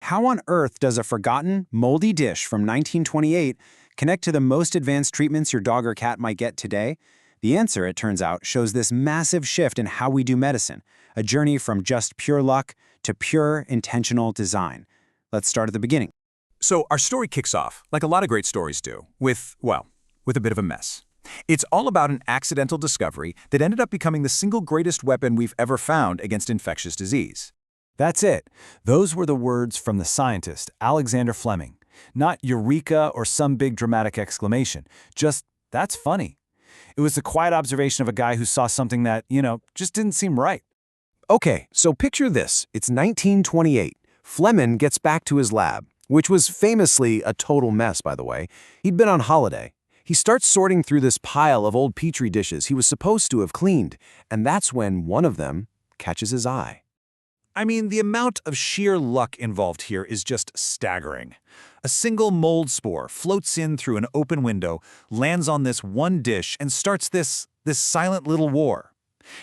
How on earth does a forgotten, moldy dish from 1928 connect to the most advanced treatments your dog or cat might get today? The answer, it turns out, shows this massive shift in how we do medicine, a journey from just pure luck to pure, intentional design. Let's start at the beginning. So our story kicks off, like a lot of great stories do, with a bit of a mess. It's all about an accidental discovery that ended up becoming the single greatest weapon we've ever found against infectious disease. That's it. Those were the words from the scientist, Alexander Fleming. Not eureka or some big dramatic exclamation. Just, that's funny. It was the quiet observation of a guy who saw something that, just didn't seem right. Okay, so picture this. It's 1928. Fleming gets back to his lab, which was famously a total mess, by the way. He'd been on holiday. He starts sorting through this pile of old petri dishes he was supposed to have cleaned, and that's when one of them catches his eye. I mean, the amount of sheer luck involved here is just staggering. A single mold spore floats in through an open window, lands on this one dish, and starts this silent little war.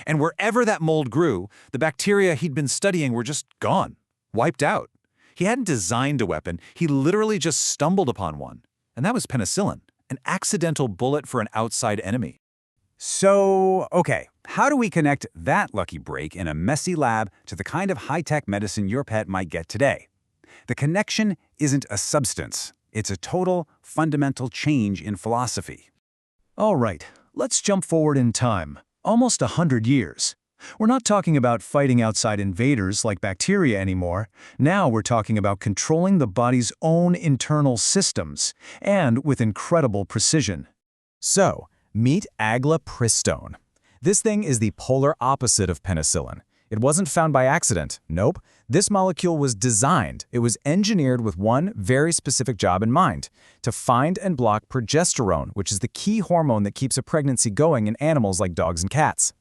And wherever that mold grew, the bacteria he'd been studying were just gone, wiped out. He hadn't designed a weapon, he literally just stumbled upon one. And that was penicillin, an accidental bullet for an outside enemy. So, okay, how do we connect that lucky break in a messy lab to the kind of high-tech medicine your pet might get today? The connection isn't a substance. It's a total, fundamental change in philosophy. All right, let's jump forward in time, almost 100 years. We're not talking about fighting outside invaders like bacteria anymore. Now we're talking about controlling the body's own internal systems, and with incredible precision. So, meet aglapristone. This thing is the polar opposite of penicillin. It wasn't found by accident. Nope. This molecule was designed. It was engineered with one very specific job in mind: to find and block progesterone, which is the key hormone that keeps a pregnancy going in animals like dogs and cats.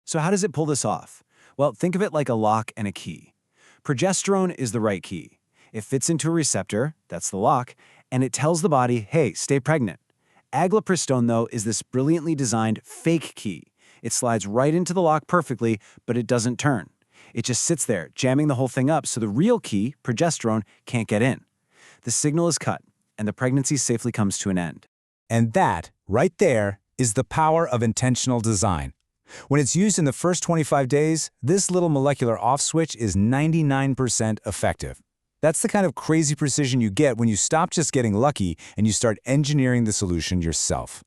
So how does it pull this off? Well, think of it like a lock and a key. Progesterone is the right key. It fits into a receptor, that's the lock, and it tells the body, hey, stay pregnant. Aglapristone, though, is this brilliantly designed fake key. It slides right into the lock perfectly, but it doesn't turn. It just sits there, jamming the whole thing up so the real key, progesterone, can't get in. The signal is cut, and the pregnancy safely comes to an end. And that, right there, is the power of intentional design. When it's used in the first 25 days, this little molecular off switch is 99% effective. That's the kind of crazy precision you get when you stop just getting lucky and you start engineering the solution yourself.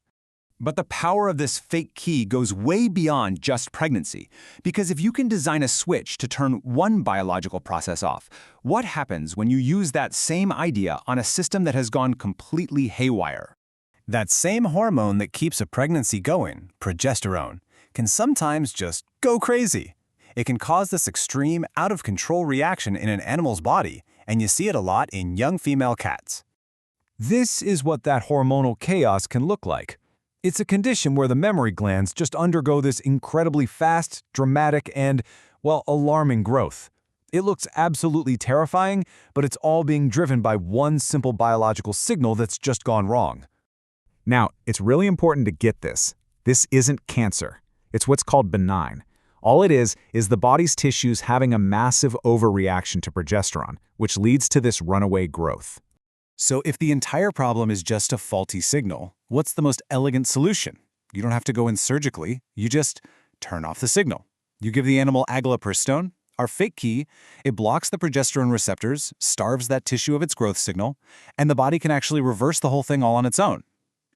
But the power of this fake key goes way beyond just pregnancy, because if you can design a switch to turn one biological process off, what happens when you use that same idea on a system that has gone completely haywire? That same hormone that keeps a pregnancy going, progesterone, can sometimes just go crazy. It can cause this extreme, out-of-control reaction in an animal's body, and you see it a lot in young female cats. This is what that hormonal chaos can look like. It's a condition where the mammary glands just undergo this incredibly fast, dramatic, and, alarming growth. It looks absolutely terrifying, but it's all being driven by one simple biological signal that's just gone wrong. Now, it's really important to get this. This isn't cancer. It's what's called benign. All it is the body's tissues having a massive overreaction to progesterone, which leads to this runaway growth. So if the entire problem is just a faulty signal, what's the most elegant solution? You don't have to go in surgically. You just turn off the signal. You give the animal aglapristone, our fake key, it blocks the progesterone receptors, starves that tissue of its growth signal, and the body can actually reverse the whole thing all on its own.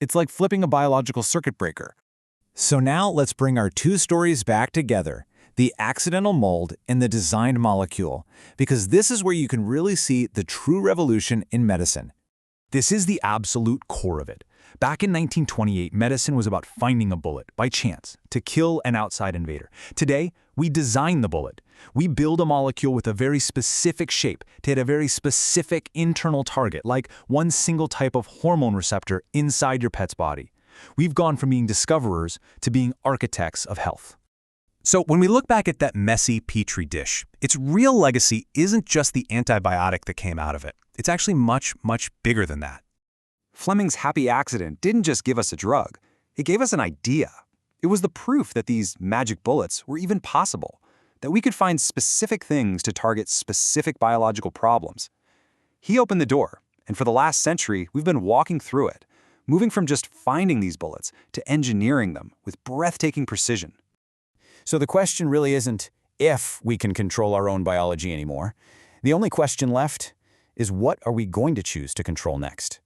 It's like flipping a biological circuit breaker. So now let's bring our two stories back together, the accidental mold and the designed molecule, because this is where you can really see the true revolution in medicine. This is the absolute core of it. Back in 1928, medicine was about finding a bullet, by chance, to kill an outside invader. Today, we design the bullet. We build a molecule with a very specific shape to hit a very specific internal target, like one single type of hormone receptor inside your pet's body. We've gone from being discoverers to being architects of health. So when we look back at that messy petri dish, its real legacy isn't just the antibiotic that came out of it. It's actually much, much bigger than that. Fleming's happy accident didn't just give us a drug. It gave us an idea. It was the proof that these magic bullets were even possible, that we could find specific things to target specific biological problems. He opened the door, and for the last century, we've been walking through it, moving from just finding these bullets to engineering them with breathtaking precision. So the question really isn't if we can control our own biology anymore. The only question left is what are we going to choose to control next?